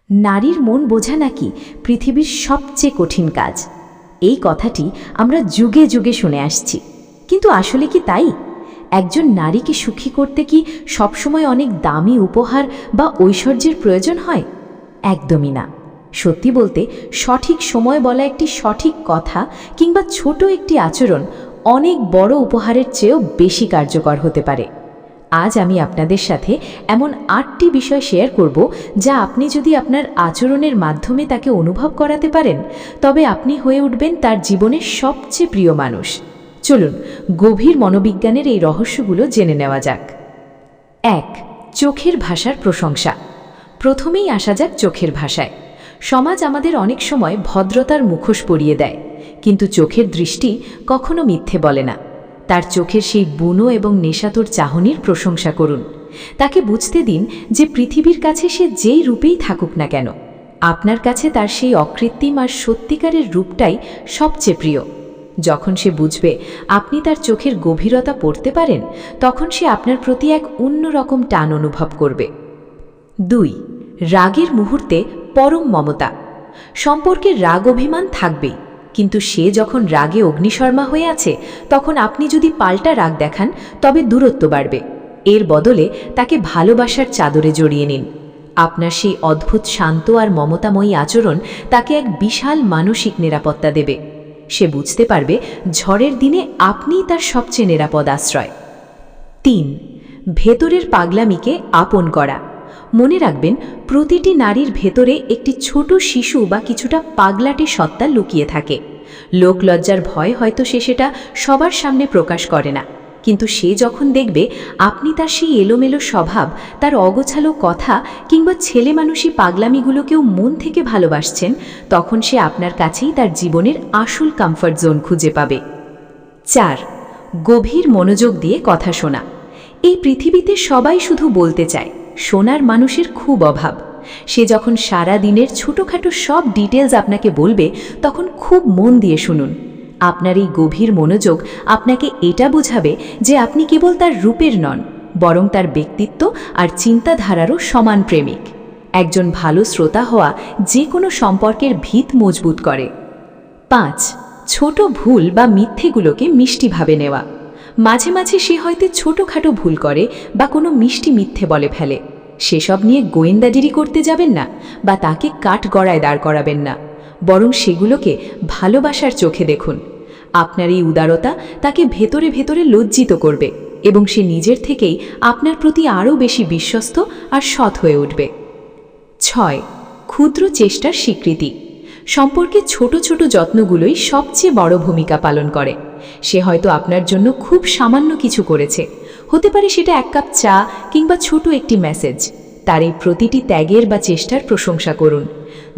নারীর মন বোঝা নাকি পৃথিবীর সবচেয়ে কঠিন কাজ। এই কথাটি আমরা যুগে যুগে শুনে আসছি, কিন্তু আসলে কি তাই? একজন নারীকে সুখী করতে কি সবসময় অনেক দামি উপহার বা ঐশ্বর্যের প্রয়োজন হয়? একদমই না। সত্যি বলতে, সঠিক সময় বলা একটি সঠিক কথা কিংবা ছোট একটি আচরণ অনেক বড় উপহারের চেয়েও বেশি কার্যকর হতে পারে। আজ আমি আপনাদের সাথে এমন 8টি বিষয় শেয়ার করব, যা আপনি যদি আপনার আচরণের মাধ্যমে তাকে অনুভব করাতে পারেন, তবে আপনি হয়ে উঠবেন তার জীবনের সবচেয়ে প্রিয় মানুষ। চলুন গভীর মনোবিজ্ঞানের এই রহস্যগুলো জেনে নেওয়া যাক। 1. চোখের ভাষার প্রশংসা। প্রথমেই আসা যাক চোখের ভাষায়। সমাজ আমাদের অনেক সময় ভদ্রতার মুখোশ পরিয়ে দেয়, কিন্তু চোখের দৃষ্টি কখনো মিথ্যে বলে না। তার চোখের সেই বুনো এবং নেশাতুর চাহনির প্রশংসা করুন। তাকে বুঝতে দিন যে পৃথিবীর কাছে সে যেই রূপেই থাকুক না কেন, আপনার কাছে তার সেই অকৃত্রিম আর সত্যিকারের রূপটাই সবচেয়ে প্রিয়। যখন সে বুঝবে আপনি তার চোখের গভীরতা পড়তে পারেন, তখন সে আপনার প্রতি এক অন্যরকম টান অনুভব করবে। 2. রাগের মুহূর্তে পরম মমতা। সম্পর্কে রাগ অভিমান থাকবেই, কিন্তু সে যখন রাগে অগ্নিশর্মা হয়ে আছে, তখন আপনি যদি পাল্টা রাগ দেখান, তবে দূরত্ব বাড়বে। এর বদলে তাকে ভালোবাসার চাদরে জড়িয়ে নিন। আপনার সেই অদ্ভুত শান্ত আর মমতাময়ী আচরণ তাকে এক বিশাল মানসিক নিরাপত্তা দেবে। সে বুঝতে পারবে ঝড়ের দিনে আপনিই তার সবচেয়ে নিরাপদ আশ্রয়। 3. ভেতরের পাগলামিকে আপন করা। মনে রাখবেন, প্রতিটি নারীর ভেতরে একটি ছোট শিশু বা কিছুটা পাগলাটে সত্তা লুকিয়ে থাকে। লোকলজ্জার ভয় হয়তো সে সেটা সবার সামনে প্রকাশ করে না, কিন্তু সে যখন দেখবে আপনি তার সেই এলোমেলো স্বভাব, তার অগোছালো কথা কিংবা ছেলে মানুষই পাগলামিগুলোকেও মন থেকে ভালোবাসছেন, তখন সে আপনার কাছেই তার জীবনের আসল কমফর্ট জোন খুঁজে পাবে। 4. গভীর মনোযোগ দিয়ে কথা শোনা। এই পৃথিবীতে সবাই শুধু বলতে চায়, শোনার মানুষের খুব অভাব। সে যখন সারা দিনের ছোটোখাটো সব ডিটেলস আপনাকে বলবে, তখন খুব মন দিয়ে শুনুন। আপনার এই গভীর মনোযোগ আপনাকে এটা বোঝাবে যে আপনি কেবল তার রূপের নন, বরং তার ব্যক্তিত্ব আর চিন্তাধারারও সমান প্রেমিক। একজন ভালো শ্রোতা হওয়া যে কোনো সম্পর্কের ভিত মজবুত করে। 5. ছোট ভুল বা মিথ্যেগুলোকে মিষ্টিভাবে নেওয়া। মাঝে মাঝে সে হয়তো ছোটোখাটো ভুল করে বা কোনো মিষ্টি মিথ্যে বলে ফেলে। সেসব নিয়ে গোয়েন্দাগিরি করতে যাবেন না বা তাকে কাঠগড়ায় দাঁড় করাবেন না, বরং সেগুলোকে ভালোবাসার চোখে দেখুন। আপনার এই উদারতা তাকে ভেতরে ভেতরে লজ্জিত করবে এবং সে নিজের থেকেই আপনার প্রতি আরও বেশি বিশ্বস্ত আর সৎ হয়ে উঠবে। 6. ক্ষুদ্র চেষ্টার স্বীকৃতি। সম্পর্কে ছোট ছোট যত্নগুলোই সবচেয়ে বড় ভূমিকা পালন করে। সে হয়তো আপনার জন্য খুব সামান্য কিছু করেছে, হতে পারে সেটা 1 কাপ চা কিংবা ছোট একটি মেসেজ। তার এই প্রতিটি ত্যাগের বা চেষ্টার প্রশংসা করুন।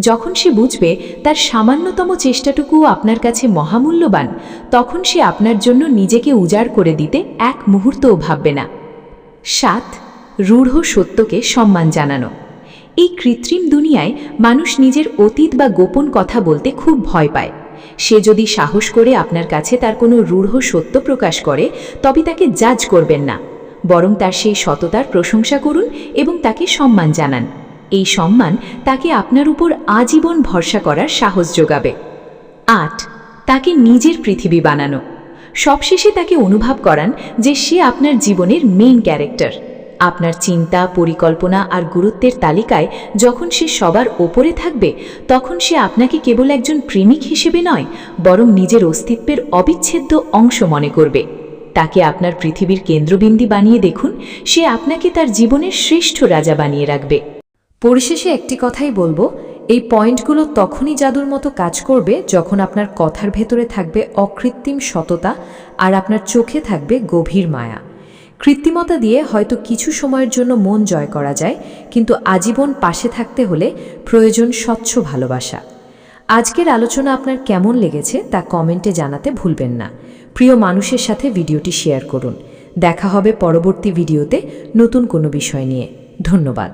যখন সে বুঝবে তার সামান্যতম চেষ্টাটুকুও আপনার কাছে মহামূল্যবান, তখন সে আপনার জন্য নিজেকে উজাড় করে দিতে এক মুহূর্তও ভাববে না। 7. রূঢ় সত্যকে সম্মান জানানো। এই কৃত্রিম দুনিয়ায় মানুষ নিজের অতীত বা গোপন কথা বলতে খুব ভয় পায়। সে যদি সাহস করে আপনার কাছে তার কোনো রূঢ় সত্য প্রকাশ করে, তবে তাকে জাজ করবেন না, বরং তার সেই সততার প্রশংসা করুন এবং তাকে সম্মান জানান। এই সম্মান তাকে আপনার উপর আজীবন ভরসা করার সাহস যোগাবে। 8. তাকে নিজের পৃথিবী বানানো। সবশেষে তাকে অনুভব করান যে সে আপনার জীবনের মেইন ক্যারেক্টার। আপনার চিন্তা, পরিকল্পনা আর গুরুত্বের তালিকায় যখন সে সবার ওপরে থাকবে, তখন সে আপনাকে কেবল একজন প্রেমিক হিসেবে নয়, বরং নিজের অস্তিত্বের অবিচ্ছেদ্য অংশ মনে করবে। তাকে আপনার পৃথিবীর কেন্দ্রবিন্দু বানিয়ে দেখুন, সে আপনাকে তার জীবনের শ্রেষ্ঠ রাজা বানিয়ে রাখবে। পরিশেষে একটি কথাই বলবো, এই পয়েন্টগুলো তখনই জাদুর মতো কাজ করবে যখন আপনার কথার ভেতরে থাকবে অকৃত্রিম সততা আর আপনার চোখে থাকবে গভীর মায়া। কৃত্রিমতা দিয়ে হয়তো কিছু সময়ের জন্য মন জয় করা যায়, কিন্তু আজীবন পাশে থাকতে হলে প্রয়োজন স্বচ্ছ ভালোবাসা। আজকের আলোচনা আপনার কেমন লেগেছে তা কমেন্টে জানাতে ভুলবেন না। প্রিয় মানুষের সাথে ভিডিওটি শেয়ার করুন। দেখা হবে পরবর্তী ভিডিওতে নতুন কোনো বিষয় নিয়ে। ধন্যবাদ।